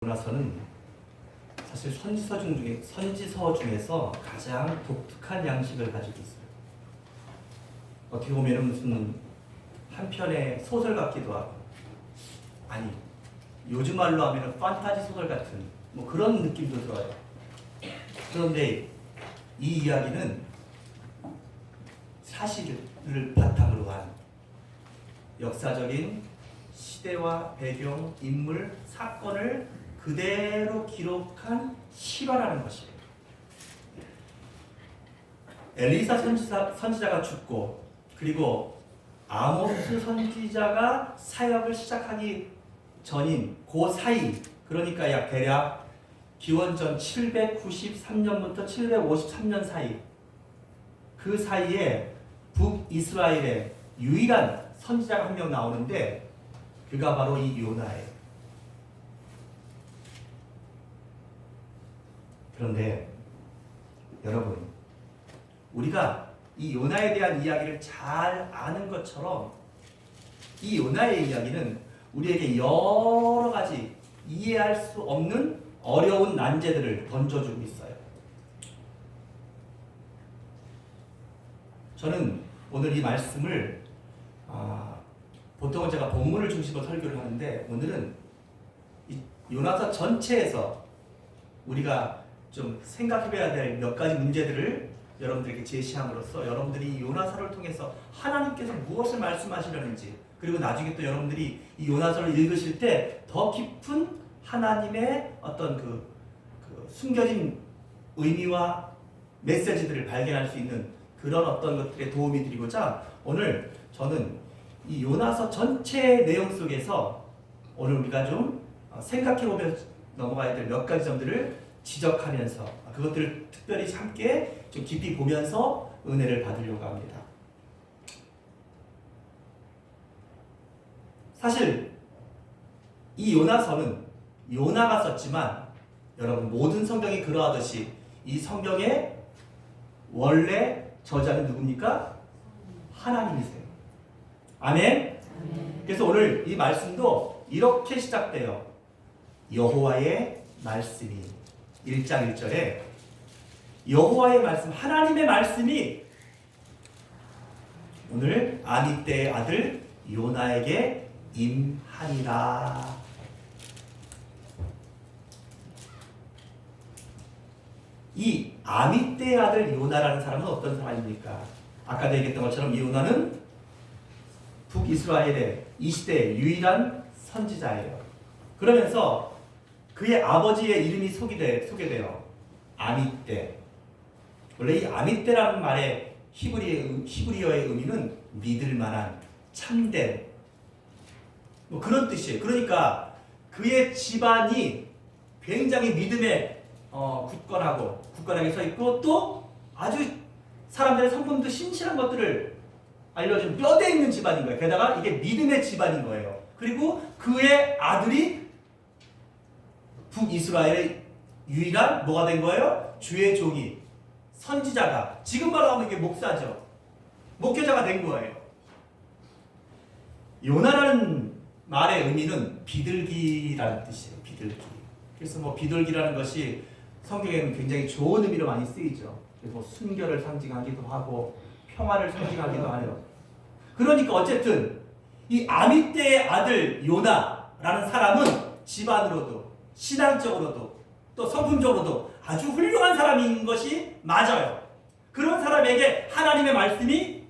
요나서는 사실 선지서 중에서 가장 독특한 양식을 가지고 있어요. 어떻게 보면 무슨 한편의 소설 같기도 하고, 아니 요즘 말로 하면 판타지 소설 같은 뭐 그런 느낌도 들어요. 그런데 이 이야기는 사실을 바탕으로 한 역사적인 시대와 배경, 인물, 사건을 그대로 기록한 실화라는 것이에요. 엘리사 선지자가 죽고, 그리고 아모스 선지자가 사역을 시작하기 전인 그 사이, 그러니까 약 대략 기원전 793년부터 753년 사이, 그 사이에 북이스라엘의 유일한 선지자가 한 명 나오는데 그가 바로 이 요나예요. 그런데 여러분, 우리가 이 요나에 대한 이야기를 잘 아는 것처럼 이 요나의 이야기는 우리에게 여러 가지 이해할 수 없는 어려운 난제들을 던져주고 있어요. 저는 오늘 이 말씀을 보통은 제가 본문을 중심으로 설교를 하는데, 오늘은 이 요나서 전체에서 우리가 좀 생각해봐야 될 몇 가지 문제들을 여러분들에게 제시함으로써 여러분들이 요나서를 통해서 하나님께서 무엇을 말씀하시려는지, 그리고 나중에 또 여러분들이 이 요나서를 읽으실 때 더 깊은 하나님의 어떤 그 숨겨진 의미와 메시지들을 발견할 수 있는 그런 어떤 것들에 도움이 드리고자, 오늘 저는 이 요나서 전체의 내용 속에서 오늘 우리가 좀 생각해보며 넘어가야 될 몇 가지 점들을 지적하면서 그것들을 특별히 함께 좀 깊이 보면서 은혜를 받으려고 합니다. 사실 이 요나서는 요나가 썼지만 여러분, 모든 성경이 그러하듯이 이 성경의 원래 저자는 누굽니까? 하나님이세요. 아멘? 그래서 오늘 이 말씀도 이렇게 시작돼요. 여호와의 말씀이 1장 1절에 여호와의 말씀, 하나님의 말씀이 오늘 아미떼의 아들 요나에게 임하니라. 이 아미떼의 아들 요나라는 사람은 어떤 사람입니까? 아까도 얘기했던 것처럼 이 요나는 북이스라엘의 이 시대의 유일한 선지자예요. 그러면서 그의 아버지의 이름이 소개돼요. 아미떼. 원래 이 아미떼라는 말의 히브리어의 의미는 믿을 만한, 참된, 뭐 그런 뜻이에요. 그러니까 그의 집안이 굉장히 믿음에 굳건하게 서 있고, 또 아주 사람들의 성품도 신실한 것들을 알려준 뼈대 있는 집안인 거예요. 게다가 이게 믿음의 집안인 거예요. 그리고 그의 아들이 북이스라엘의 유일한 뭐가 된 거예요? 주의 종이, 선지자가, 지금 말하면 이게 목사죠. 목회자가 된 거예요. 요나라는 말의 의미는 비둘기라는 뜻이에요. 비둘기. 그래서 뭐 비둘기라는 것이 성경에는 굉장히 좋은 의미로 많이 쓰이죠. 그래서 뭐 순결을 상징하기도 하고 평화를 상징하기도 하네요. 그러니까 어쨌든 이 아미떼의 아들 요나라는 사람은 집안으로도, 신앙적으로도, 또 성품적으로도 아주 훌륭한 사람인 것이 맞아요. 그런 사람에게 하나님의 말씀이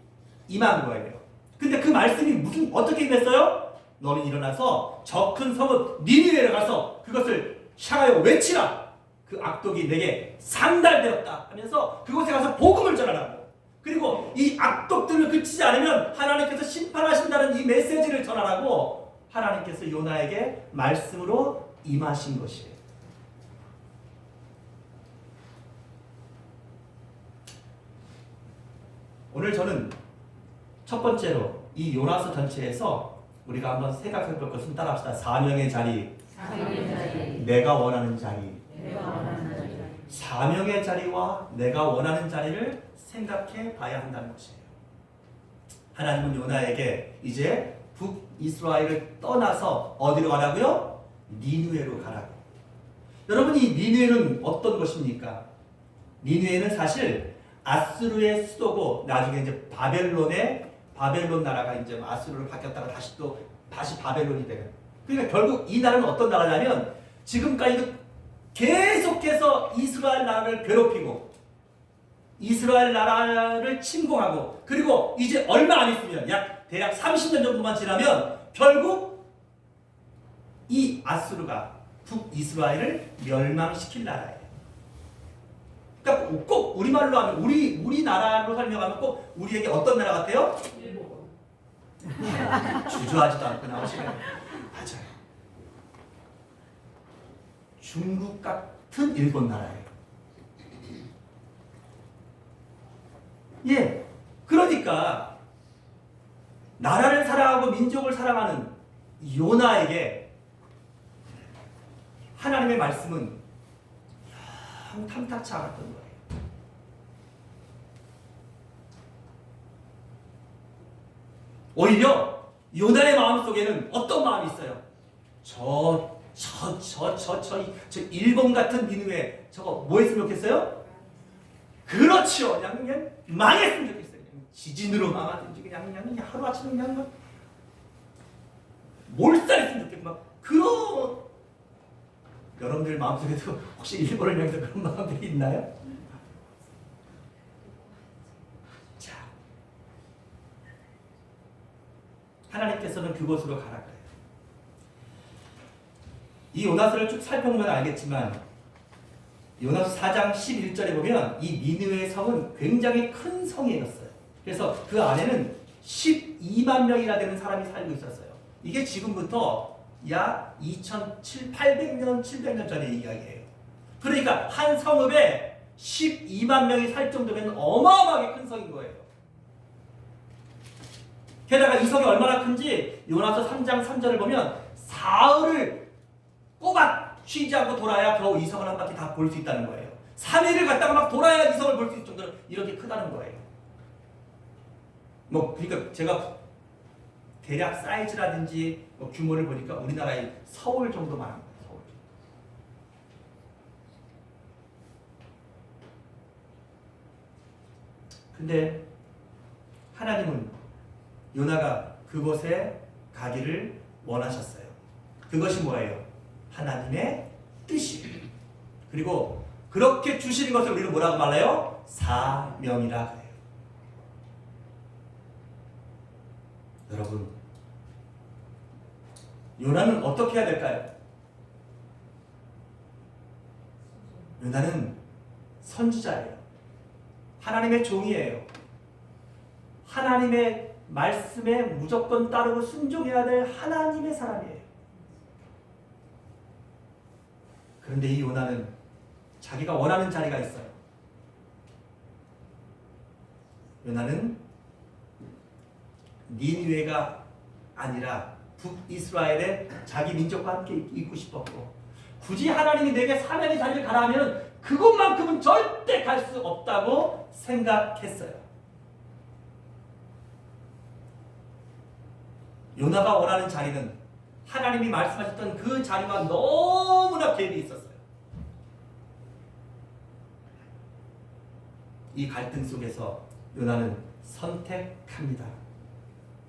임한 거예요. 근데 그 말씀이 어떻게 임했어요? 너는 일어나서 저 큰 성읍 니느웨로 가서 그것을 향하여 외치라. 그 악독이 내게 상달되었다 하면서 그곳에 가서 복음을 전하라고. 그리고 이 악독들을 그치지 않으면 하나님께서 심판하신다는 이 메시지를 전하라고 하나님께서 요나에게 말씀으로 임하신 것이에요. 오늘 저는 첫 번째로 이 요나서 전체에서 우리가 한번 생각해 볼 것은, 따라합시다. 사명의 자리, 내가 원하는 자리. 사명의 자리와 내가 원하는 자리를 생각해 봐야 한다는 것이에요. 하나님은 요나에게 이제 북이스라엘을 떠나서 어디로 가라고요? 니느웨로 가라고. 여러분, 이 니느웨는 어떤 곳입니까? 니느웨는 사실 아수르의 수도고 나중에 이제 바벨론 나라가 이제 아수르로 바뀌었다가 다시 바벨론이 되는. 그러니까 결국 이 나라는 어떤 나라냐면 지금까지도 계속해서 이스라엘 나라를 괴롭히고 이스라엘 나라를 침공하고 그리고 이제 얼마 안 있으면 대략 30년 정도만 지나면 결국 이 아수르가 북이스라엘을 멸망시킬 나라예요. 그러니까 꼭 우리말로 하면 우리나라로 설명하면 꼭 우리에게 어떤 나라 같아요? 일본. 주저하지도 않고 나오시네요. 맞아요. 중국 같은 일본 나라예요. 예. 그러니까 나라를 사랑하고 민족을 사랑하는 요나에게 하나님의 말씀은 영 탐탁치 않았던 거예요. 오히려 요나의 마음속에는 어떤 마음이 있어요? 저 일본 같은 니느웨 저거 뭐 했으면 좋겠어요? 그렇죠. 그냥 망했으면 좋겠어요. 그냥 지진으로 망하든지 그냥 하루아침에 그냥 막 몰살했으면 좋겠고 막 그런. 여러분들 마음속에도 혹시 일본을 향해서 그런 마음들이 있나요? 자, 하나님께서는 그곳으로 가라 그래요. 이 요나서를 쭉 살펴보면 알겠지만 요나서 4장 11절에 보면 이 니느웨 성은 굉장히 큰 성이었어요. 그래서 그 안에는 12만 명이나 되는 사람이 살고 있었어요. 이게 지금부터 약 2700년, 700년 전의 이야기예요. 그러니까 한 성읍에 12만 명이 살 정도면 어마어마하게 큰 성인 거예요. 게다가 이 성이 얼마나 큰지 요나서 3장 3절을 보면 사흘을 꼬박 쉬지 않고 돌아야 겨우 이 성을 한 바퀴 다 볼 수 있다는 거예요. 3일을 갔다가 막 돌아야 이 성을 볼 수 있을 정도로 이렇게 크다는 거예요. 그러니까 제가 대략 사이즈라든지 규모를 보니까 우리나라의 서울 정도만 합니다. 서울. 근데 하나님은 요나가 그곳에 가기를 원하셨어요. 그것이 뭐예요? 하나님의 뜻이. 그리고 그렇게 주시는 것을 우리는 뭐라고 말해요? 사명이라 해요. 여러분, 요나는 어떻게 해야 될까요? 요나는 선지자예요. 하나님의 종이에요. 하나님의 말씀에 무조건 따르고 순종해야 될 하나님의 사람이에요. 그런데 이 요나는 자기가 원하는 자리가 있어요. 요나는 니느웨가 아니라 북이스라엘의 자기 민족과 함께 있고 싶었고 굳이 하나님이 내게 사명의 자리를 가라 하면 그것만큼은 절대 갈 수 없다고 생각했어요. 요나가 원하는 자리는 하나님이 말씀하셨던 그 자리와 너무나 갭이 있었어요. 이 갈등 속에서 요나는 선택합니다.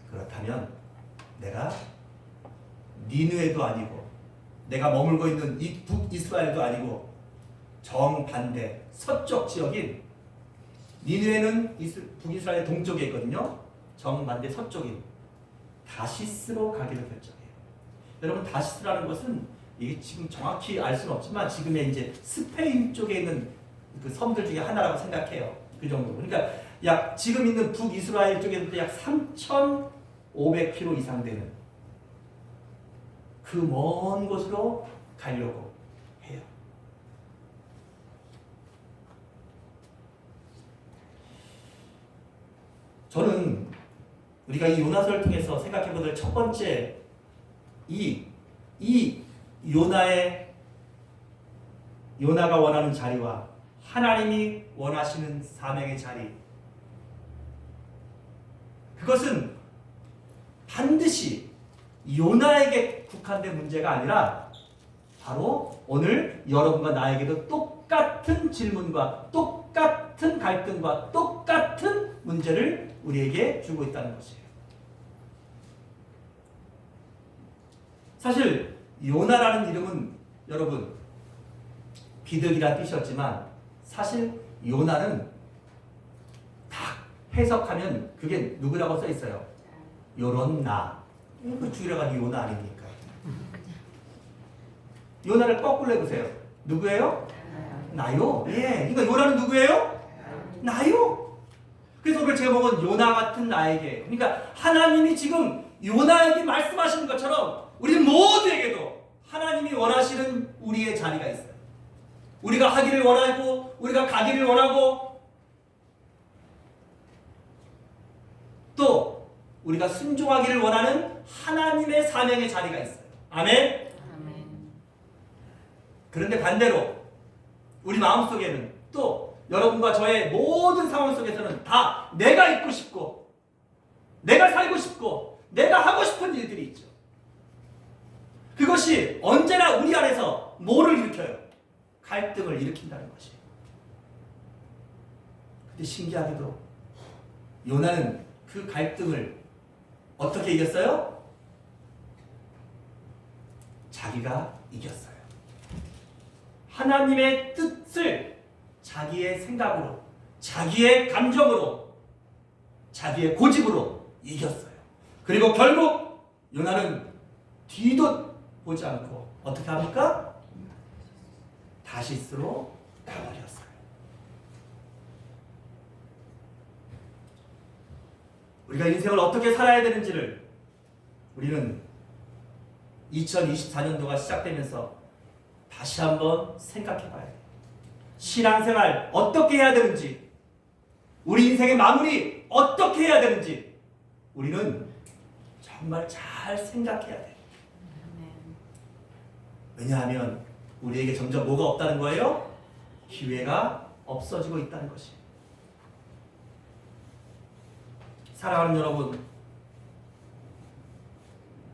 그렇다면 내가 니느웨도 아니고 내가 머물고 있는 이 북이스라엘도 아니고 정반대 서쪽 지역인 니느웨는 북이스라엘 동쪽에 있거든요. 정반대 서쪽인 다시스로 가기로 결정해요. 여러분, 다시스라는 것은 이게 지금 정확히 알 수는 없지만 지금의 이제 스페인 쪽에 있는 그 섬들 중에 하나라고 생각해요. 그 정도. 그러니까 약 지금 있는 북이스라엘 쪽에도 약 3,500km 이상 되는 그 먼 곳으로 가려고 해요. 저는 우리가 이 요나서를 통해서 생각해보는 첫 번째 이 요나가 원하는 자리와 하나님이 원하시는 사명의 자리, 그것은 반드시 요나에게 국한된 문제가 아니라 바로 오늘 여러분과 나에게도 똑같은 질문과 똑같은 갈등과 똑같은 문제를 우리에게 주고 있다는 것이에요. 사실 요나라는 이름은 여러분 비둘기란 뜻이었지만 사실 요나는 딱 해석하면 그게 누구라고 써 있어요? 요런 나. 그 줄여가지고 요나 아닙니까? 요나를 거꾸로 해보세요. 누구예요? 나요. 예. 그러니까 요나는 누구예요? 나요. 그래서 오늘 제가 먹은 요나 같은 나에게, 그러니까 하나님이 지금 요나에게 말씀하시는 것처럼 우리는 모두에게도 하나님이 원하시는 우리의 자리가 있어요. 우리가 하기를 원하고 우리가 가기를 원하고 또 우리가 순종하기를 원하는 하나님의 사명의 자리가 있어요. 아멘? 그런데 반대로 우리 마음속에는 또 여러분과 저의 모든 상황 속에서는 다 내가 있고 싶고 내가 살고 싶고 내가 하고 싶은 일들이 있죠. 그것이 언제나 우리 안에서 뭐를 일으켜요? 갈등을 일으킨다는 것이에요. 근데 신기하게도 요나는 그 갈등을 어떻게 이겼어요? 자기가 이겼어요. 하나님의 뜻을 자기의 생각으로, 자기의 감정으로, 자기의 고집으로 이겼어요. 그리고 결국 요나는 뒤도 보지 않고 어떻게 합니까? 다시스로 가버렸어요. 우리가 인생을 어떻게 살아야 되는지를 우리는 2024년도가 시작되면서 다시 한번 생각해 봐야 돼요. 신앙생활 어떻게 해야 되는지, 우리 인생의 마무리 어떻게 해야 되는지 우리는 정말 잘 생각해야 돼요. 왜냐하면 우리에게 점점 뭐가 없다는 거예요? 기회가 없어지고 있다는 것이에요. 사랑하는 여러분,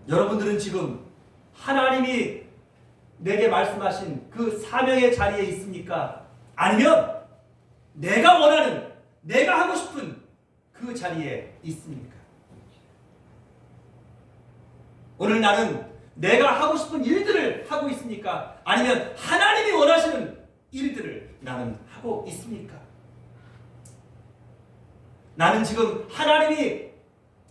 여러분들은 지금 하나님이 내게 말씀하신 그 사명의 자리에 있습니까? 아니면 내가 원하는, 내가 하고 싶은 그 자리에 있습니까? 오늘 나는 내가 하고 싶은 일들을 하고 있습니까? 아니면 하나님이 원하시는 일들을 나는 하고 있습니까? 나는 지금 하나님이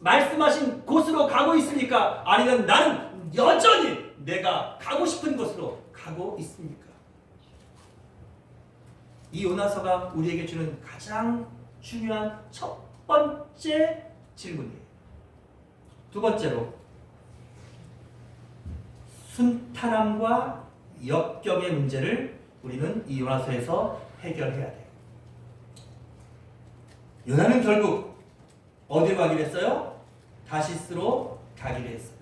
말씀하신 곳으로 가고 있습니까? 아니면 나는 여전히 내가 가고 싶은 곳으로 가고 있습니까? 이 요나서가 우리에게 주는 가장 중요한 첫 번째 질문이에요. 두 번째로 순탄함과 역경의 문제를 우리는 이 요나서에서 해결해야 돼요. 요나는 결국 어디로 가기로 했어요? 다시스로 가기로 했어요.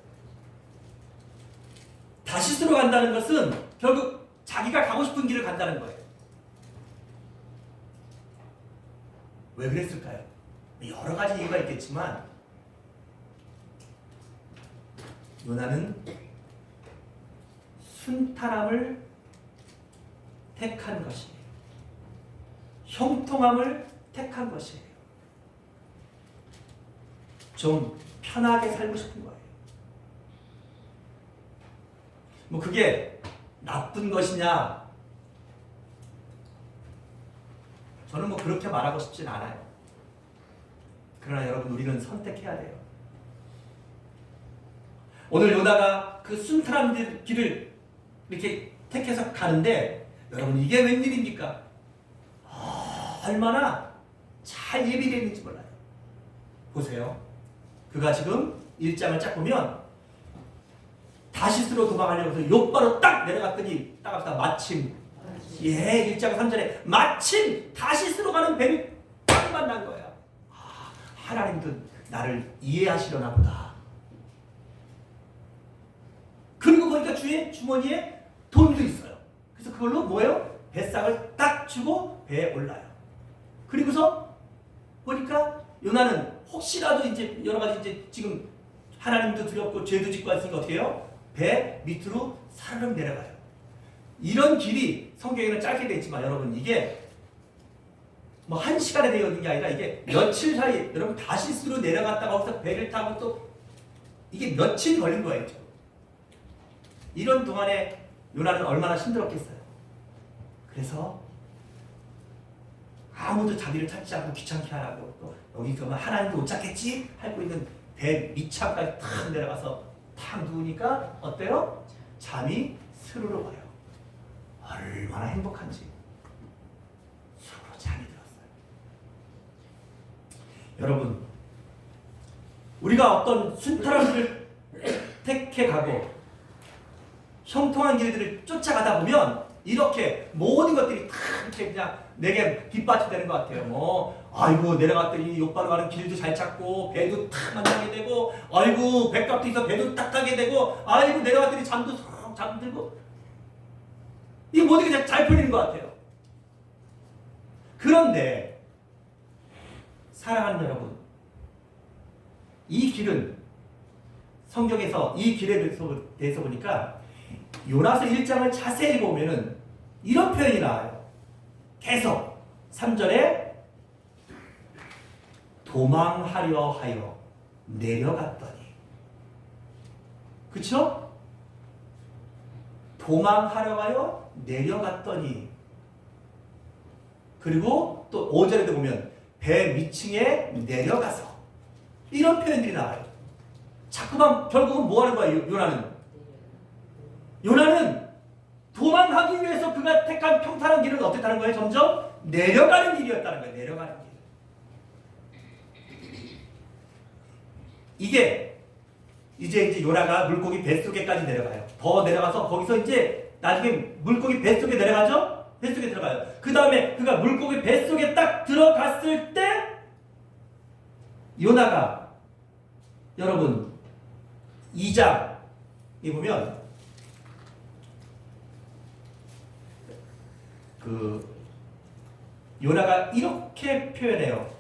다시스로 간다는 것은 결국 자기가 가고 싶은 길을 간다는 거예요. 왜 그랬을까요? 여러 가지 이유가 있겠지만 요나는 순탄함을 택한 것이에요. 형통함을 택한 것이에요. 좀 편하게 살고 싶은 거예요. 뭐 그게 나쁜 것이냐? 저는 뭐 그렇게 말하고 싶진 않아요. 그러나 여러분, 우리는 선택해야 돼요. 오늘 요나가 그 순탄한 길을 이렇게 택해서 가는데 여러분, 이게 웬일입니까? 얼마나 잘 예비되어 있는지 몰라요. 보세요. 그가 지금 1장을 쫙 보면 다시스로 도망가려고 해서 욕바로 딱 내려갔더니 딱 앞다 마침 1장 3절에 마침 다시스로 가는 배를 딱 만난 거야. 하나님도 나를 이해하시려나 보다. 그리고 보니까 주의 주머니에 돈도 있어요. 그래서 그걸로 뭐예요? 뱃삭을 딱 주고 배에 올라요. 그리고서 보니까 요나는 혹시라도 이제 여러 가지 이제 지금 하나님도 두렵고 죄도 짓고 왔으니까 어떻게 해요? 배 밑으로 사르륵 내려가요. 이런 길이 성경에는 짧게 돼 있지만 여러분 이게 뭐 한 시간에 되어진 게 아니라 이게 며칠 사이 여러분 다시스로 내려갔다가 거기서 배를 타고 또 이게 며칠 걸린 거예요. 이런 동안에 요나는 얼마나 힘들었겠어요. 그래서 아무도 자기를 찾지 않고 귀찮게 하라고 또 여기서 하나님도 못 찾겠지 하고 있는 배 밑창까지 탁 내려가서 탁 누우니까 어때요? 잠이 스르르 와요. 얼마나 행복한지 스르르 잠이 들었어요. 여러분 우리가 어떤 순탄한 길을 택해 가고 형통한 길들을 쫓아가다 보면 이렇게 모든 것들이 다 이렇게 그냥 내게 뒷받침되는 것 같아요. 뭐 아이고 내려갔더니 욕바로 가는 길도 잘 찾고 배도 탁 만나게 되고 아이고 배값도 있어 배도 딱 타게 되고 아이고 내려갔더니 잠도 쏙 잠들고 이게 모든 게 잘 풀리는 것 같아요. 그런데 사랑하는 여러분 이 길은 성경에서 이 길에 대해서 보니까 요나서 1장을 자세히 보면은 이런 표현이 나와요. 계속 3절에 도망하려 하여 내려갔더니 그쵸? 도망하려 하여 내려갔더니 그리고 또 5절에도 보면 배 밑층에 내려가서 이런 표현들이 나와요. 자꾸만 결국은 뭐 하는 거예요? 요나는 도망하기 위해서 그가 택한 평탄한 길은 어땠다는 거예요? 점점 내려가는 길이었다는 거예요. 내려가는 길. 이게 이제 요나가 물고기 뱃속에까지 내려가요. 더 내려가서 거기서 이제 나중에 물고기 뱃속에 내려가죠? 뱃속에 들어가요. 그 다음에 그가 물고기 뱃속에 딱 들어갔을 때 요나가 여러분 2장에 보면 그 요나가 이렇게 표현해요.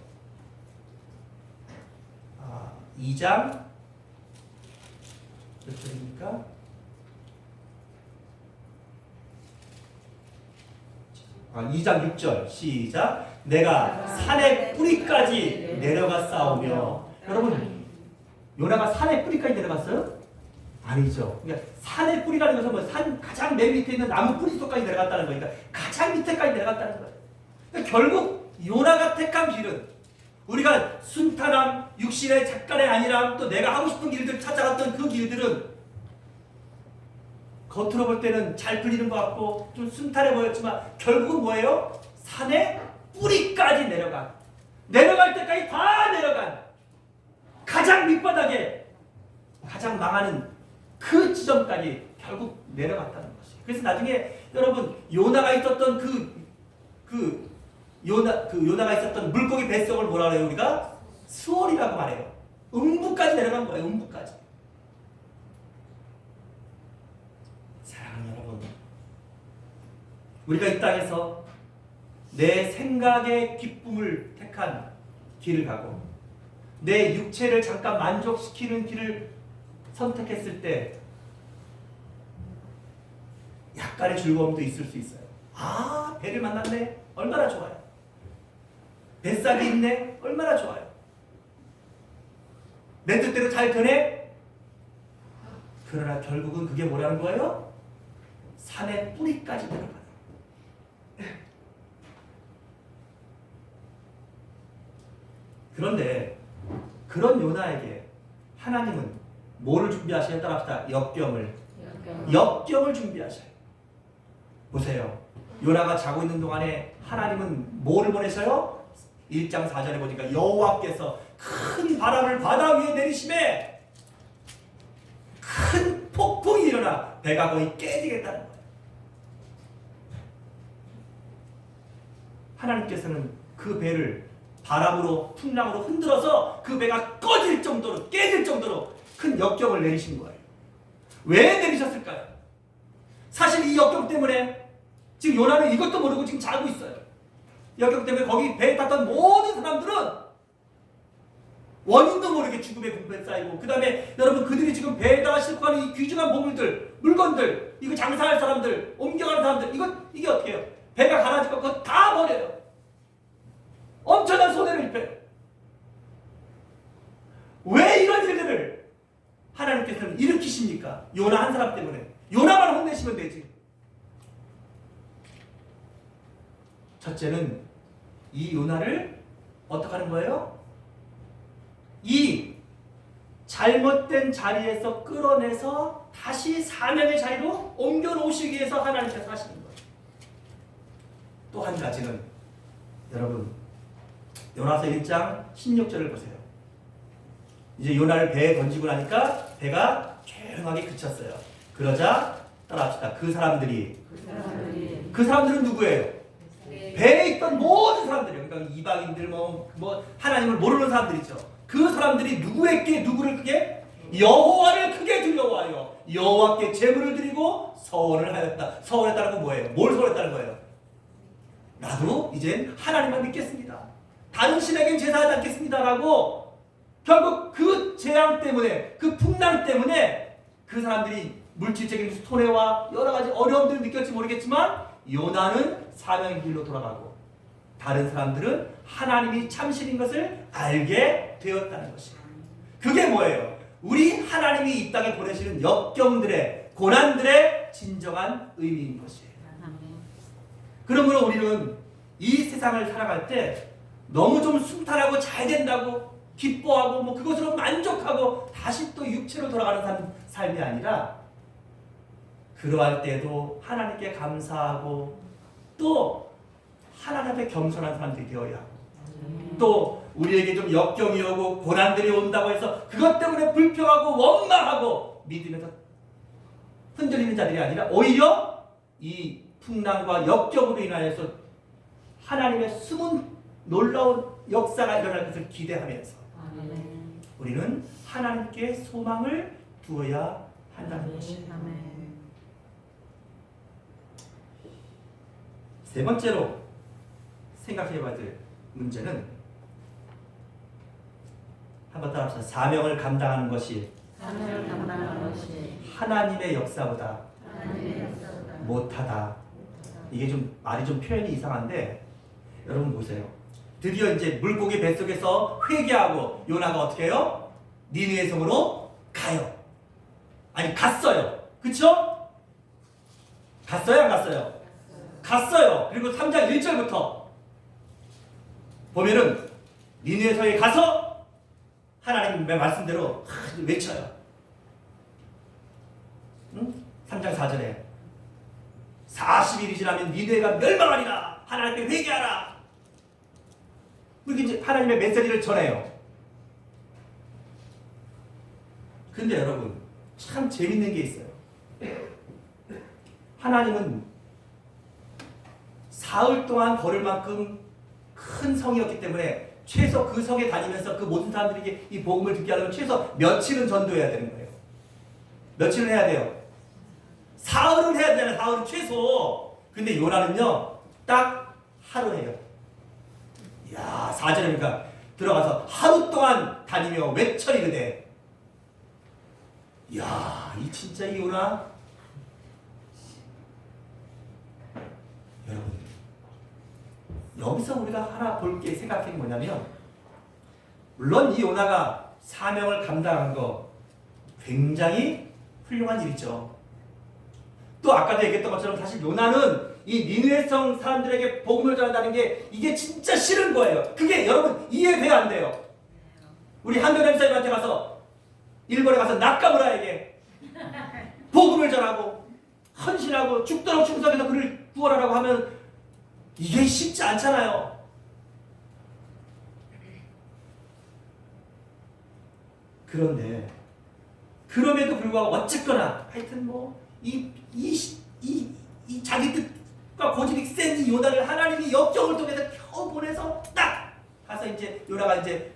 2장 몇 절입니까? 2장 6절 시작. 내가 산의 뿌리까지 내려갔사오며. 여러분 요나가 산의 뿌리까지 내려갔어요? 아니죠. 그러니까 산의 뿌리라는 것은 뭐 산 가장 맨 밑에 있는 나무 뿌리 속까지 내려갔다는 거니까 가장 밑에까지 내려갔다는 거예요. 그러니까 결국 요나가 택한 길은 우리가 순탄함, 육신의 작간의 안일함, 또 내가 하고 싶은 길들 찾아갔던 그 길들은 겉으로 볼 때는 잘 풀리는 것 같고 좀 순탄해 보였지만 결국은 뭐예요? 산의 뿌리까지 내려갈 때까지 다 내려간 가장 밑바닥에 가장 망하는 그 지점까지 결국 내려갔다는 것이에요. 그래서 나중에 여러분 요나가 있었던 요나가 있었던 물고기 뱃속을 뭐라 그래요? 우리가 수월이라고 말해요. 음부까지 내려간 거예요. 음부까지. 사랑하는 여러분, 우리가 이 땅에서 내 생각의 기쁨을 택한 길을 가고 내 육체를 잠깐 만족시키는 길을 선택했을 때 약간의 즐거움도 있을 수 있어요. 아, 배를 만났네. 얼마나 좋아요. 뱃살이 있네. 얼마나 좋아요. 내 뜻대로 잘 되네. 그러나 결국은 그게 뭐라는 거예요? 산의 뿌리까지 내려가는. 그런데 그런 요나에게 하나님은 뭐를 준비하시냐? 따라합시다. 역경을 준비하셔요. 보세요. 요나가 자고 있는 동안에 하나님은 뭐를 보내셔요? 1장 4절에 보니까 여호와께서 큰 바람을 바다 위에 내리심에 큰 폭풍이 일어나 배가 거의 깨지겠다는 거예요. 하나님께서는 그 배를 바람으로 풍랑으로 흔들어서 그 배가 꺼질 정도로 깨질 정도로 큰 역경을 내리신 거예요. 왜 내리셨을까요? 사실 이 역경 때문에 지금 요나는 이것도 모르고 지금 자고 있어요. 역경 때문에 거기 배에 탔던 모든 사람들은 원인도 모르게 죽음의 공포에 쌓이고, 그 다음에 여러분 그들이 지금 배에다가 싣고 가는 이 귀중한 보물들, 물건들, 이거 장사할 사람들, 옮겨가는 사람들, 이게 어떻게 해요? 배가 가라앉고 그거 다 버려요. 엄청난 손해를 입혀요. 왜 이런 일들을 하나님께서는 일으키십니까? 요나 한 사람 때문에. 요나만 혼내시면 되지. 첫째는 이 요나를 어떻게 하는 거예요? 이 잘못된 자리에서 끌어내서 다시 사명의 자리로 옮겨놓으시기 위해서 하나님께서 하시는 거예요. 또 한 가지는 여러분 요나서 1장 16절을 보세요. 이제 요나를 배에 던지고 나니까 배가 조용하게 그쳤어요. 그러자 따라합시다. 그 사람들은 누구예요? 배에 있던 모든 사람들이요. 그러니까 이방인들 뭐 하나님을 모르는 사람들이죠. 그 사람들이 누구를 크게? 여호와를 크게 두려워하여 여호와께 제물을 드리고 서원을 하였다. 서원했다는 건 뭐예요? 뭘 서원했다는 거예요? 나도 이젠 하나님만 믿겠습니다. 다른 신에겐 제사하지 않겠습니다라고 결국 그 재앙 때문에, 그 풍랑 때문에 그 사람들이 물질적인 손해와 여러 가지 어려움들을 느꼈지 모르겠지만 요나는 사명의 길로 돌아가고 다른 사람들은 하나님이 참신인 것을 알게 되었다는 것이에요. 그게 뭐예요? 우리 하나님이 이 땅에 보내시는 역경들의, 고난들의 진정한 의미인 것이에요. 그러므로 우리는 이 세상을 살아갈 때 너무 좀 순탄하고 잘 된다고 기뻐하고 뭐 그것으로 만족하고 다시 또 육체로 돌아가는 삶이 아니라 그러할 때도 하나님께 감사하고 또 하나님 앞에 겸손한 사람들이 되어야 하고 또 우리에게 좀 역경이 오고 고난들이 온다고 해서 그것 때문에 불평하고 원망하고 믿음에서 흔들리는 자들이 아니라 오히려 이 풍랑과 역경으로 인하여서 하나님의 숨은 놀라운 역사가 일어날 것을 기대하면서 우리는 하나님께 소망을 두어야 한다는 것입니다. 세 번째로 생각해봐야 될 문제는 한번 따라합시다. 사명을 감당하는 것이 하나님의 역사보다 못하다. 이게 좀 말이 좀 표현이 이상한데 여러분 보세요. 드디어 이제 물고기 뱃속에서 회개하고 요나가 어떻게 해요? 니느웨 성으로 가요. 아니 갔어요. 그쵸? 갔어요 안 갔어요? 갔어요. 그리고 3장 1절부터 보면은 니느웨 성에 가서 하나님의 말씀대로 외쳐요. 응? 3장 4절에 40일이 지나면 니느웨가 멸망하리라. 하나님께 회개하라. 그렇게 이제 하나님의 메시지를 전해요. 근데 여러분 참 재밌는 게 있어요. 하나님은 사흘 동안 걸을 만큼 큰 성이었기 때문에 최소 그 성에 다니면서 그 모든 사람들에게 이 복음을 듣게 하려면 최소 며칠은 전도해야 되는 거예요. 며칠은 해야 돼요. 사흘은 해야 되잖아요. 사흘은 최소. 근데 요나는요 딱 하루 해요. 이야 4절이니까 들어가서 하루 동안 다니며 외쳐이르되 이야 이 진짜 이 요나 여러분 여기서 우리가 하나 볼 게 생각해 뭐냐면 물론 이 요나가 사명을 감당한 거 굉장히 훌륭한 일이죠. 또 아까도 얘기했던 것처럼 사실 요나는 이 니느웨 성 사람들에게 복음을 전한다는 게 이게 진짜 싫은 거예요. 그게 여러분 이해돼야 안 돼요. 우리 한별 엠사님한테 가서 일본에 가서 나카무라에게 복음을 전하고 헌신하고 죽도록 충성해서 그를 구원하라고 하면 이게 쉽지 않잖아요. 그런데 그럼에도 불구하고 어쨌거나 하여튼 뭐 이 자기 뜻과 고집이 센 이 요나를 하나님이 역경을 통해서 겨우 보내서 딱 가서 이제 요나가 이제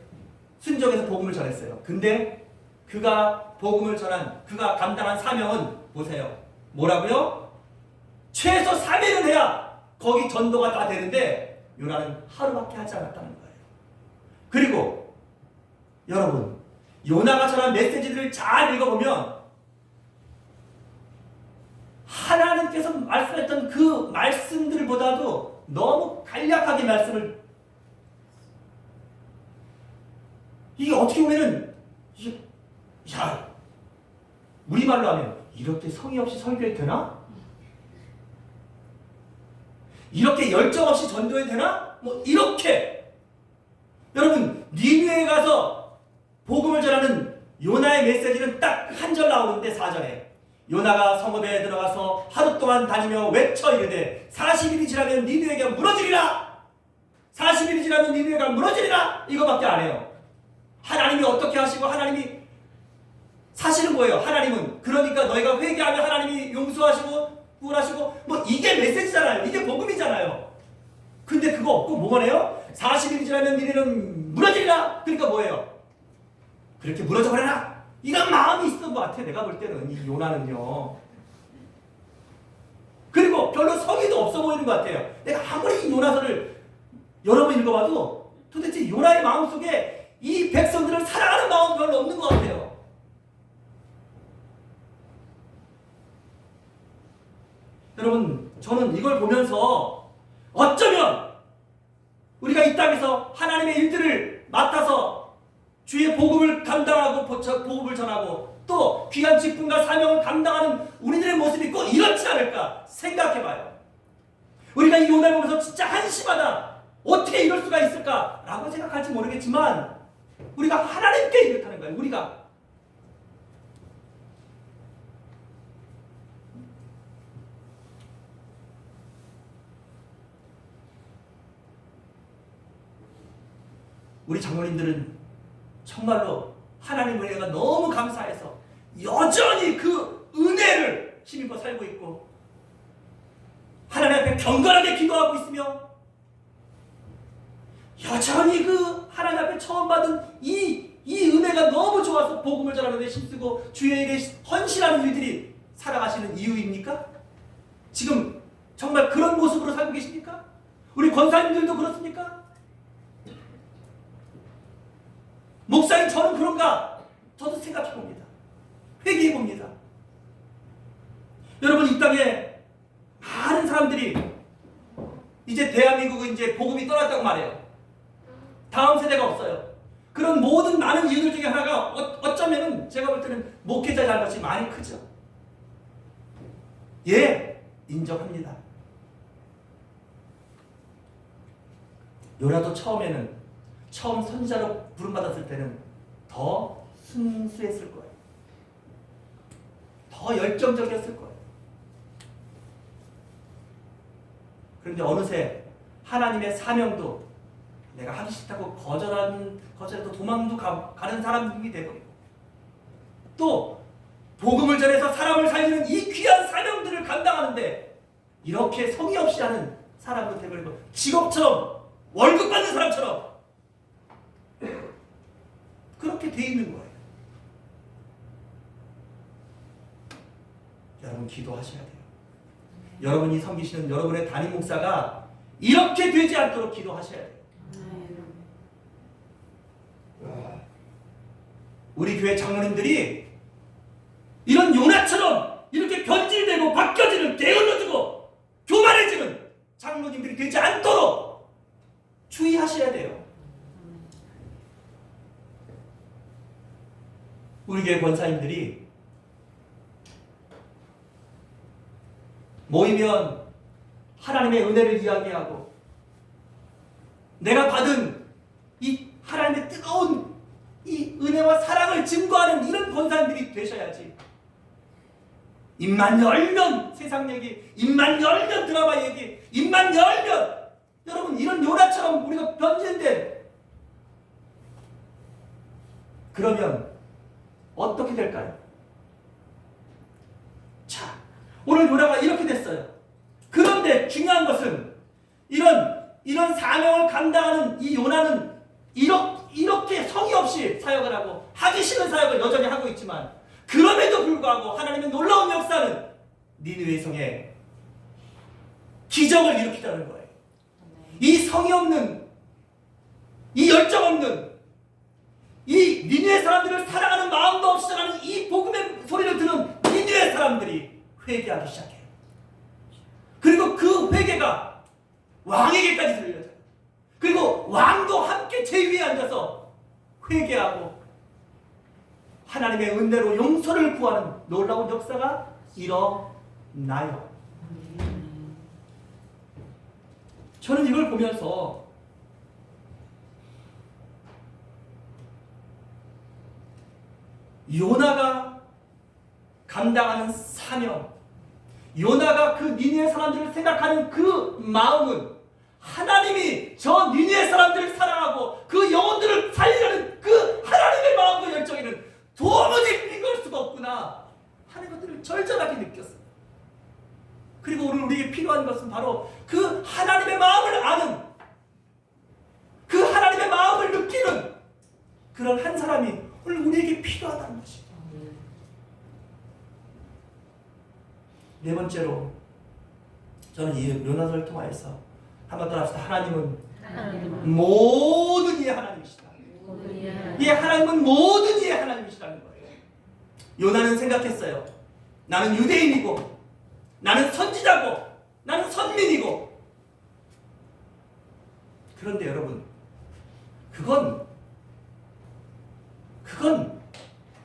순종해서 복음을 전했어요. 근데 그가 복음을 전한 그가 감당한 사명은 보세요. 뭐라고요? 최소 3일은 해야 거기 전도가 다 되는데 요나는 하루밖에 하지 않았다는 거예요. 그리고 여러분, 요나가 전한 메시지들을 잘 읽어보면 하나님께서 말씀했던 그 말씀들보다도 너무 간략하게 말씀을, 이게 어떻게 보면은 이게, 야, 우리말로 하면 이렇게 성의 없이 설교해도 되나? 이렇게 열정 없이 전도해도 되나? 뭐 이렇게. 여러분, 니느웨에 가서 복음을 전하는 요나의 메시지는 딱 한 절 나오는데 4절에 요나가 성읍에 들어가서 하루 동안 다니며 외쳐 이르되 40일이 지나면 니느웨가 무너지리라. 40일이 지나면 니느웨가 무너지리라. 이거밖에 안 해요. 하나님이 어떻게 하시고 하나님이 사실은 뭐예요? 하나님은 그러니까 너희가 회개하면 하나님이 용서하시고 구원하시고 뭐 이게 메시지잖아요. 이게 복음이잖아요. 근데 그거 없고 뭐가 해요? 40일이 지나면 니네는 무너지리라. 그러니까 뭐예요? 그렇게 무너져 버려라. 이런 마음이 있었던 것 같아. 내가 볼 때는 이 요나는요. 그리고 별로 성의도 없어 보이는 것 같아요. 내가 아무리 이 요나서를 여러 번 읽어봐도 도대체 요나의 마음속에 이 백성들을 사랑하는 마음이 별로 없는 것 같아요. 여러분, 저는 이걸 보면서 어쩌면 우리가 이 땅에서 하나님의 일들을 맡아서 주의 복음을 감당하고 복음을 전하고 또 귀한 직분과 사명을 감당하는 우리들의 모습이 꼭 이렇지 않을까 생각해봐요. 우리가 이 요나를 보면서 진짜 한심하다, 어떻게 이럴 수가 있을까 라고 생각할지 모르겠지만 우리가 하나님께 이렇다는 거예요. 우리가 우리 장로님들은 정말로 하나님 은혜가 너무 감사해서 여전히 그 은혜를 힘입어 살고 있고 하나님 앞에 경건하게 기도하고 있으며 여전히 그 하나님 앞에 처음 받은 이 은혜가 너무 좋아서 복음을 전하는 데 힘쓰고 주의 일에 헌신하는 일들이 살아가시는 이유입니까? 지금 정말 그런 모습으로 살고 계십니까? 우리 권사님들도 그렇습니까? 목사님 저는 그런가? 저도 생각해 봅니다. 회개해 봅니다. 여러분, 이 땅에 많은 사람들이 이제 대한민국은 이제 복음이 떠났다고 말해요. 다음 세대가 없어요. 그런 모든 많은 이유들 중에 하나가 어쩌면은 제가 볼 때는 목회자 잘못이 많이 크죠. 예, 인정합니다. 요나도 처음 선지자로 부름받았을 때는 더 순수했을 거예요. 더 열정적이었을 거예요. 그런데 어느새 하나님의 사명도 내가 하기 싫다고 거절해도 도망도 가는 사람이 되고 또 복음을 전해서 사람을 살리는 이 귀한 사명들을 감당하는데 이렇게 성의 없이 하는 사람도 되버리고 직업처럼 월급 받는 사람처럼 그렇게 돼 있는 거예요. 여러분 기도하셔야 돼요. 여러분이 섬기시는 여러분의 담임 목사가 이렇게 되지 않도록 기도하셔야 돼요. 우리 교회 장로님들이 이런 요나처럼 이렇게 변질되고 바뀌어지는 게을러지고 교만해지는 장로님들이 되지 않도록 주의하셔야 돼요. 우리 교회 권사님들이 모이면 하나님의 은혜를 이야기하고 내가 받은 이 하나님의 뜨거운 이 은혜와 사랑을 증거하는 이런 권사님들이 되셔야지. 입만 열면 세상 얘기, 입만 열면 드라마 얘기, 입만 열면 여러분 이런 요나처럼 우리가 변질된 그러면 어떻게 될까요? 자, 오늘 요나가 이렇게 됐어요. 그런데 중요한 것은 이런 사명을 감당하는 이 요나는 이렇게 성의 없이 사역을 하고 하기 싫은 사역을 여전히 하고 있지만 그럼에도 불구하고 하나님의 놀라운 역사는 니느웨 성에 기적을 일으키다는 거예요. 이 성의 없는, 이 열정 없는, 이 니느웨 사람들을 사랑하는 마음도 없이 전하는 이 복음의 소리를 듣는 니느웨 사람들이 회개하기 시작해요. 그리고 그 회개가 왕에게까지 들려져요. 그리고 왕도 함께 제위에 앉아서 회개하고 하나님의 은혜로 용서를 구하는 놀라운 역사가 일어나요. 저는 이걸 보면서 요나가 감당하는 사명, 요나가 그 니느웨 사람들을 생각하는 그 마음은 하나님이 저 니느웨 사람들을 사랑하고 그 영혼들을 살리려는 그 하나님의 마음과 열정에는 도무지 비교할 수가 없구나 하는 것들을 절절하게 느꼈어요. 그리고 오늘 우리에게 필요한 것은 바로 그 하나님의 마음을 아는, 그 하나님의 마음을 느끼는 그런 한 사람이 오늘 우리에게 필요하다는 것입니다. 네 번째로 저는 이 요나서를 통하여서 한번 더 합시다. 하나님은 모든 이의 하나님이시다. 이 하나님은 모든 이의 하나님이시라는 거예요. 요나는 생각했어요. 나는 유대인이고 나는 선지자고 나는 선민이고. 그런데 여러분, 그건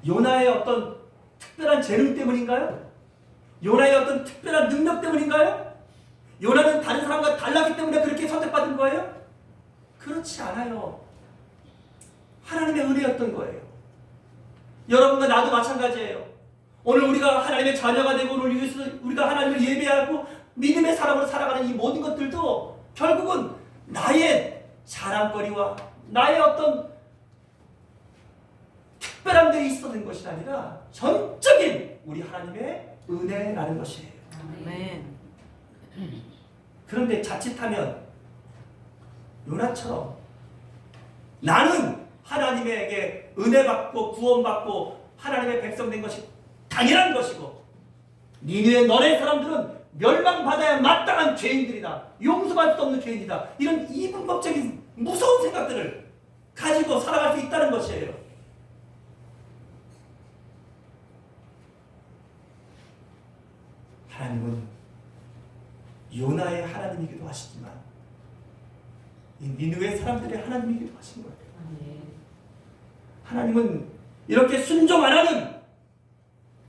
요나의 어떤 특별한 재능 때문인가요? 요나의 어떤 특별한 능력 때문인가요? 요나는 다른 사람과 달랐기 때문에 그렇게 선택받은 거예요? 그렇지 않아요. 하나님의 은혜였던 거예요. 여러분과 나도 마찬가지예요. 오늘 우리가 하나님의 자녀가 되고 오늘 우리가 하나님을 예배하고 믿음의 사람으로 살아가는 이 모든 것들도 결국은 나의 자랑거리와 나의 어떤 특별한 데 있어진 것이 아니라 전적인 우리 하나님의 은혜라는 것이에요. 아멘. 그런데 자칫하면 요나처럼 나는 하나님에게 은혜받고 구원받고 하나님의 백성 된 것이 당연한 것이고 니느웨 너네 사람들은 멸망받아야 마땅한 죄인들이다. 용서받을 수 없는 죄인이다. 이런 이분법적인 무서운 생각들을 가지고 살아갈 수 있다는 것이에요. 하나님은 요나의 하나님이기도 하시지만 이 니느웨 사람들의 하나님이기도 하신 거예요. 하나님은 이렇게 순종 안 하는,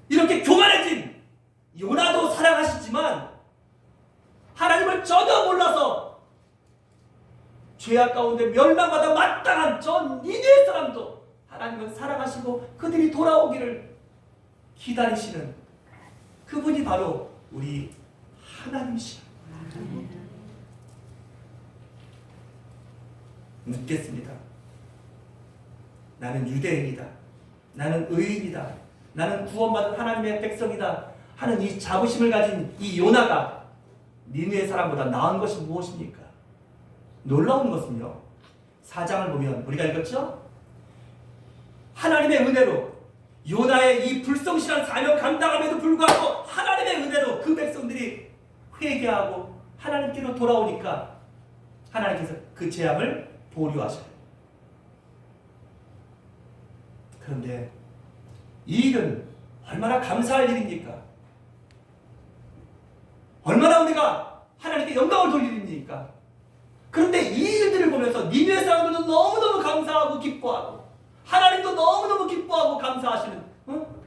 이렇게 교만해진 요나도 사랑하시지만 하나님을 전혀 몰라서 죄악 가운데 멸망받아 마땅한 전 니느웨 사람도 하나님은 사랑하시고 그들이 돌아오기를 기다리시는 그분이 바로 우리 하나님이시라. 묻겠습니다. 나는 유대인이다. 나는 의인이다. 나는 구원받은 하나님의 백성이다 하는 이 자부심을 가진 이 요나가 니느웨 사람보다 나은 것이 무엇입니까? 놀라운 것은요, 4장을 보면 우리가 읽었죠? 하나님의 은혜로 요나의 이 불성실한 사명 감당함에도 불구하고 하나님의 은혜로 그 백성들이 회개하고 하나님께로 돌아오니까 하나님께서 그 재앙을 보류하셔요. 그런데 이 일은 얼마나 감사할 일입니까? 얼마나 우리가 하나님께 영광을 돌릴 일입니까? 그런데 이 일들을 보면서 니느웨 사람들도 너무너무 감사하고 기뻐하고 하나님도 너무너무 기뻐하고 감사하시는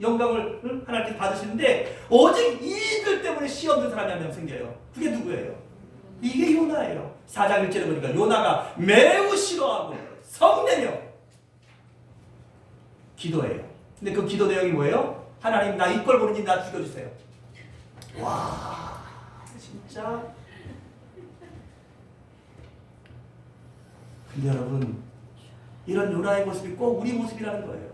영광을 하나님께 받으시는데 오직 이 일들 때문에 시험 든 사람이 한 명 생겨요. 그게 누구예요? 이게 요나예요. 4장 1절에 보니까 요나가 매우 싫어하고 성내며 기도해요. 근데 그 기도 내용이 뭐예요? 하나님, 나 이 꼴 보느니 나 죽여주세요. 와, 진짜. 근데 여러분, 이런 요나의 모습이 꼭 우리 모습이라는 거예요.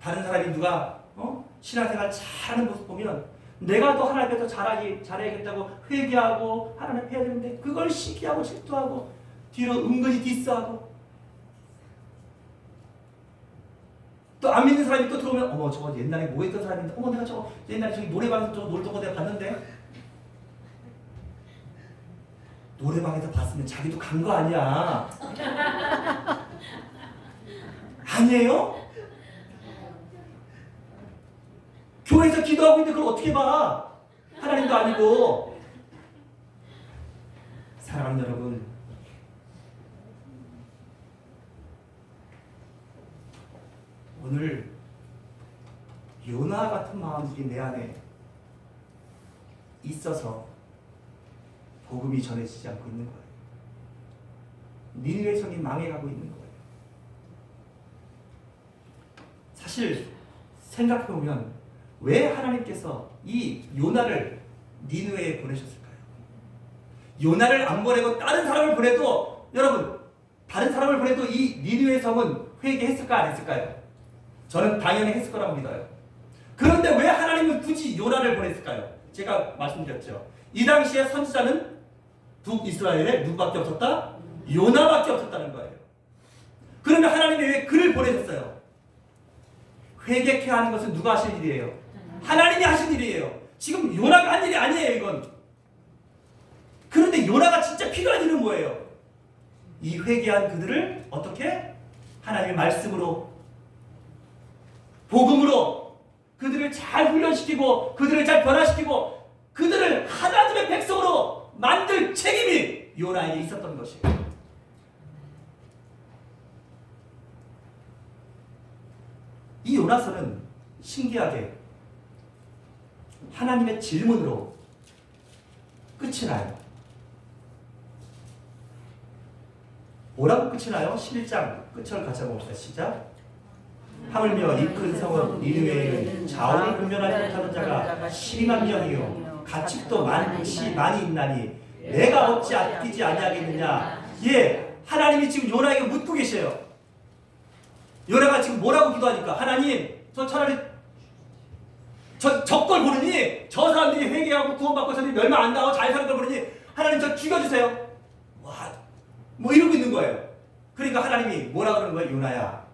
다른 사람이 누가 신앙생활 잘하는 모습 보면 내가 더 하나님께 더 잘해야겠다고 회개하고 하나님 해야 되는데 그걸 시기하고 질투하고 뒤로 은근히 디스하고 또 안 믿는 사람이 또 들어오면 어머 저거 옛날에 뭐 했던 사람인데 어머 내가 저거 옛날에 저기 노래방에서 저거 놀던 거 내가 봤는데 노래방에서 봤으면 자기도 간 거 아니야. 아니에요? 교회에서 기도하고 있는데 그걸 어떻게 봐? 하나님도 아니고. 사랑하는 여러분, 오늘 요나 같은 마음들이 내 안에 있어서 복음이 전해지지 않고 있는 거예요. 니느웨 성이 망해가고 있는 거예요. 사실 생각해보면 왜 하나님께서 이 요나를 니느웨에 보내셨을까요? 요나를 안 보내고 다른 사람을 보내도, 여러분, 다른 사람을 보내도 이 니느웨 성은 회개했을까 안 했을까요? 저는 당연히 했을 거라고 믿어요. 그런데 왜 하나님은 굳이 요나를 보냈을까요? 제가 말씀드렸죠. 이 당시에 선지자는 북이스라엘에 누구밖에 없었다? 요나밖에 없었다는 거예요. 그러면 하나님이 왜 그를 보내셨어요? 회개케 하는 것은 누가 하실 일이에요? 하나님이 하신 일이에요. 지금 요나가 한 일이 아니에요, 이건. 그런데 요나가 진짜 필요한 일은 뭐예요? 이 회개한 그들을 어떻게? 하나님의 말씀으로, 복음으로 그들을 잘 훈련시키고 그들을 잘 변화시키고 그들을 하나님의 백성으로 만들 책임이 요나에게 있었던 것이에요. 이 요나서는 신기하게 하나님의 질문으로 끝이 나요. 뭐라고 끝이 나요? 11장 끝을 같이 봅시다. 시작. 하물며 이 큰 성읍 니느웨에는 좌우를 분별하지 못하는 자가 12만 명이요 가축도 많이 있나니 내가 어찌 아끼지 아니하겠느냐. 예, 하나님이 지금 요나에게 묻고 계셔요. 요나가 지금 뭐라고 기도하니까, 하나님, 저 차라리 저걸 보느니, 저 사람들이 회개하고 구원받고 저들이 멸망 안 당하고 잘 사는 걸 보느니 하나님 저 죽여주세요. 와, 뭐 이러고 있는 거예요. 그러니까 하나님이 뭐라 그러는 거예요? 요나야,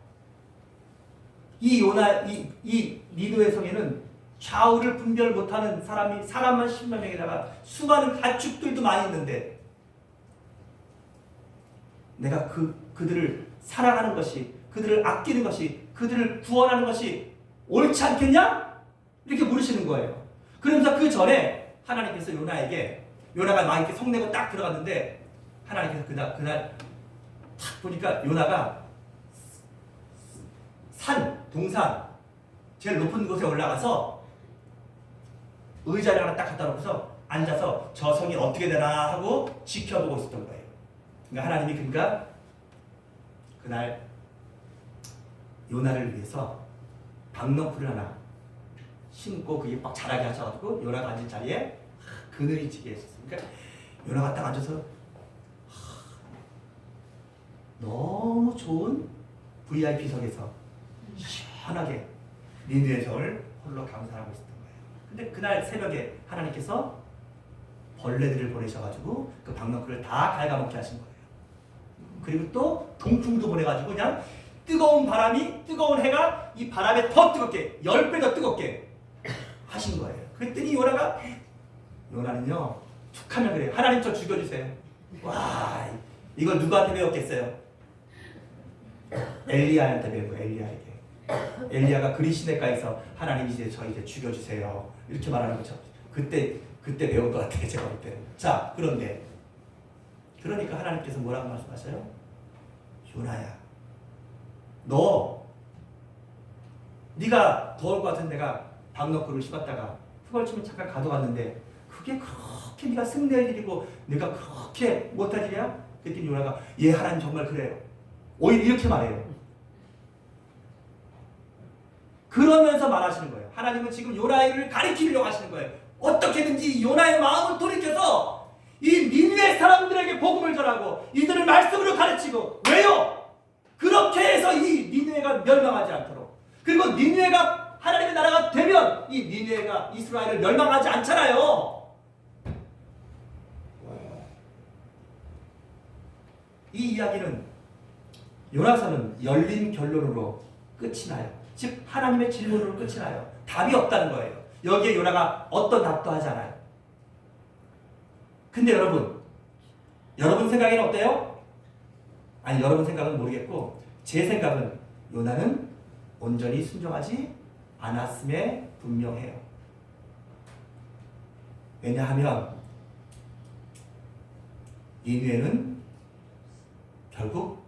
이 니느웨 성에는 좌우를 분별 못하는 사람만 10만 명에다가 수많은 가축들도 많이 있는데 내가 그들을 사랑하는 것이, 그들을 아끼는 것이, 그들을 구원하는 것이 옳지 않겠냐? 이렇게 물으시는 거예요. 그러면서 그 전에 하나님께서 요나가 막 이렇게 성내고 딱 들어갔는데 하나님께서 그날 딱 보니까 요나가 동산 제일 높은 곳에 올라가서 의자를 하나 딱 갖다 놓고서 앉아서 저 성이 어떻게 되나 하고 지켜보고 있었던 거예요. 그러니까 하나님이 그날 요나를 위해서 박너풀을 하나 심고 그게 막 자라게 하셔가지고 요나가 앉은 자리에 그늘이 지게 했었어요. 그러니까 요나가 딱 앉아서 너무 좋은 VIP석에서 시원하게 니느웨 성을 홀로 감상하고 있었던 거예요. 근데 그날 새벽에 하나님께서 벌레들을 보내셔가지고 그 박너풀을 다 갉아먹게 하신 거예요. 그리고 또 동풍도 보내가지고 그냥 뜨거운 해가 이 바람에 더 뜨겁게, 10배 더 뜨겁게 하신 거예요. 그랬더니 요나는요 툭하면 그래요. 하나님 저 죽여주세요. 와, 이걸 누구한테 배웠겠어요? 엘리야한테 배운 거예요. 엘리야에게. 엘리야가 그리시네가에서 하나님 저 이제 죽여주세요 이렇게 말하는 거죠. 그때 배운 것 같아요, 제가 볼 때는. 자, 그러니까 하나님께서 뭐라고 말씀하셔요? 요나야, 네가 더울 것 같은 내가 박너풀을 씹었다가 휘걸치면 잠깐 가둬갔는데 그게 그렇게 네가 승리할 일이고 내가 그렇게 못할 일이야? 그랬더니 요나가 예, 하나님 정말 그래요. 오히려 이렇게 말해요. 그러면서 말하시는 거예요. 하나님은 지금 요나를 가리키려고 하시는 거예요. 어떻게든지 요나의 마음을 돌이켜서 이 니느웨 사람들에게 복음을 전하고 이들을 말씀으로 가르치고, 왜요? 그렇게 해서 이 니느웨가 멸망하지 않도록. 그리고 니느웨가 하나님의 나라가 되면 이 니느웨가 이스라엘을 멸망하지 않잖아요. 이 이야기는, 요나서는 열린 결론으로 끝이 나요. 즉 하나님의 질문으로 끝이 나요. 답이 없다는 거예요. 여기에 요나가 어떤 답도 하지 않아요. 근데 여러분, 여러분 생각에는 어때요? 아니 여러분 생각은 모르겠고 제 생각은 요나는 온전히 순종하지 않았음에 분명해요. 왜냐하면 니느웨는 결국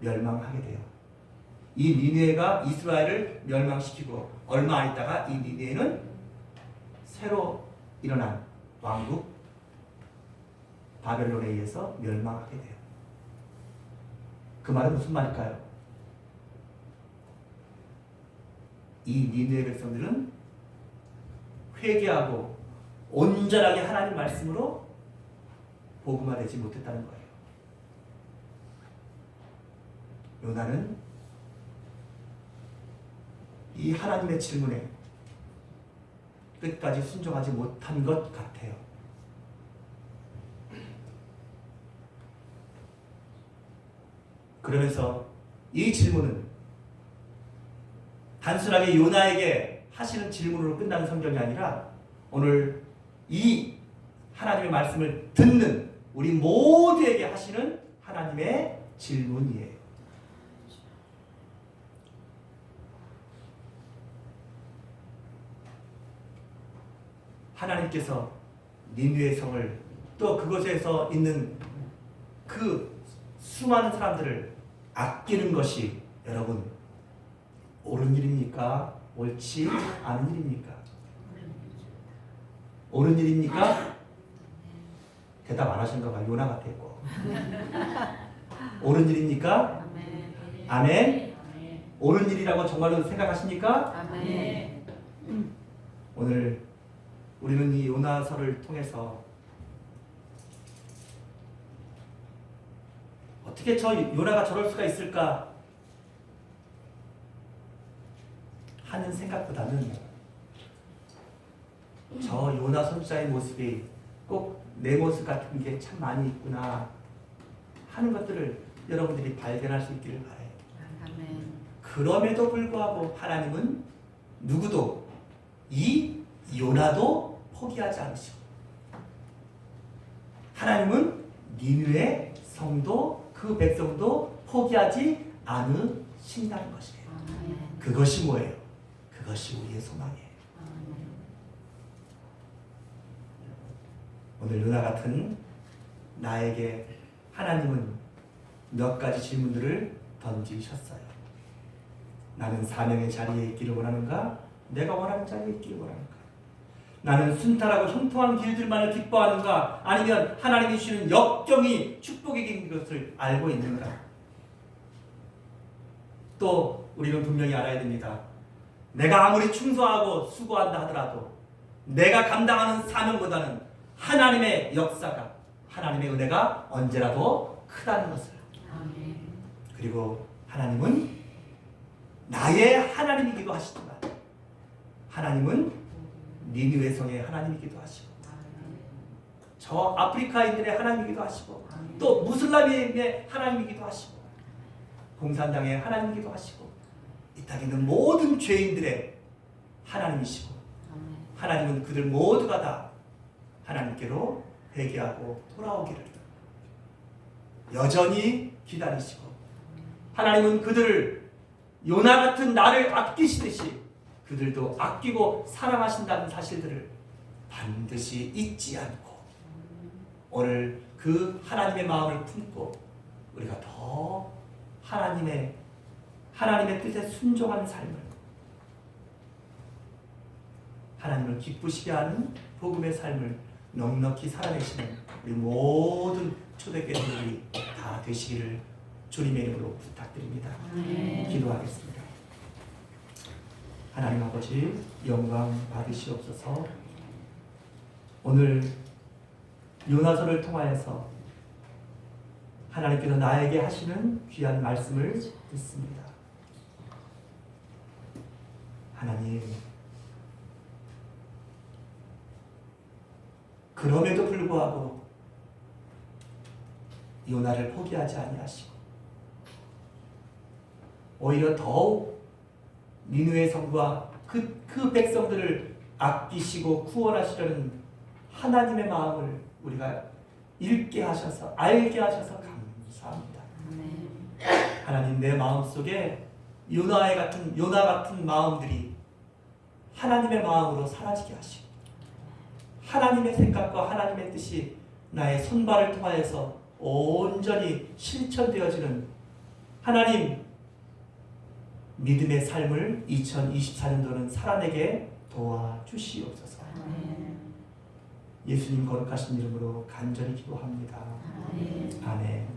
멸망하게 돼요. 이 니느웨가 이스라엘을 멸망시키고 얼마 안 있다가 이 니느웨는 새로 일어난 왕국 바벨론에 의해서 멸망하게 돼요. 그 말은 무슨 말일까요? 이 니느웨 백성들은 회개하고 온전하게 하나님 말씀으로 복음화되지 못했다는 거예요. 요나는 이 하나님의 질문에 끝까지 순종하지 못한 것 같아요. 그러면서 이 질문은 단순하게 요나에게 하시는 질문으로 끝나는 성경이 아니라 오늘 이 하나님의 말씀을 듣는 우리 모두에게 하시는 하나님의 질문이에요. 하나님께서 니느웨 성을 또 그곳에서 있는 그 수많은 사람들을 아끼는 것이 여러분 옳은 일입니까? 옳지 않은 일입니까? 옳은 일입니까? 대답 안 하신 거가 요나 같았고 옳은 일입니까? 아멘. 옳은 일이라고 정말로 생각하십니까? 아멘. 오늘 우리는 이 요나서를 통해서 어떻게 저 요나가 저럴 수가 있을까 하는 생각보다는 저 요나 선지자의 모습이 꼭 내 모습 같은 게 참 많이 있구나 하는 것들을 여러분들이 발견할 수 있기를 바라요. 아멘. 그럼에도 불구하고 하나님은 누구도 이 요나도 포기하지 않으시고 하나님은 니느웨 성도 그 백성도 포기하지 않으신다는 것이에요. 아멘. 그것이 뭐예요? 그것이 우리의 소망이에요. 아멘. 오늘 요나 같은 나에게 하나님은 몇 가지 질문들을 던지셨어요. 나는 사명의 자리에 있기를 원하는가? 내가 원하는 자리에 있기를 원하는가? 나는 순탄하고 형통한 길들만을 기뻐하는가? 아니면 하나님이 주시는 역경이 축복의 것을 알고 있는가? 또 우리는 분명히 알아야 됩니다. 내가 아무리 충성하고 수고한다 하더라도 내가 감당하는 사명보다는 하나님의 역사가 하나님의 은혜가 언제라도 크다는 것을. 아멘. 그리고 하나님은 나의 하나님이기도 하시지만 하나님은 니느웨 성의 하나님이기도 하시고 저 아프리카인들의 하나님이기도 하시고 또 무슬람의 하나님이기도 하시고 공산당의 하나님이기도 하시고 이 땅에 있는 모든 죄인들의 하나님이시고 하나님은 그들 모두가 다 하나님께로 회개하고 돌아오기를 여전히 기다리시고 하나님은 그들을 요나 같은 나를 아끼시듯이 그들도 아끼고 사랑하신다는 사실들을 반드시 잊지 않고 오늘 그 하나님의 마음을 품고 우리가 더 하나님의 뜻에 순종하는 삶을 하나님을 기쁘시게 하는 복음의 삶을 넉넉히 살아내시는 우리 모든 초대교회들이 다 되시기를 주님의 이름으로 부탁드립니다. 기도하겠습니다. 하나님 아버지 영광 받으시옵소서. 오늘 요나서를 통하여서 하나님께서 나에게 하시는 귀한 말씀을 듣습니다. 하나님, 그럼에도 불구하고 요나를 포기하지 아니하시고 오히려 더욱 니느웨 성과 그 백성들을 아끼시고 구원하시려는 하나님의 마음을 우리가 읽게 하셔서 알게 하셔서 감사합니다. 아멘. 하나님, 내 마음속에 요나 같은 마음들이 하나님의 마음으로 사라지게 하시고 하나님의 생각과 하나님의 뜻이 나의 손발을 통하여서 온전히 실천되어지는 하나님 믿음의 삶을 2024년도는 살아내게 도와주시옵소서. 아멘. 예수님 거룩하신 이름으로 간절히 기도합니다. 아멘. 아멘.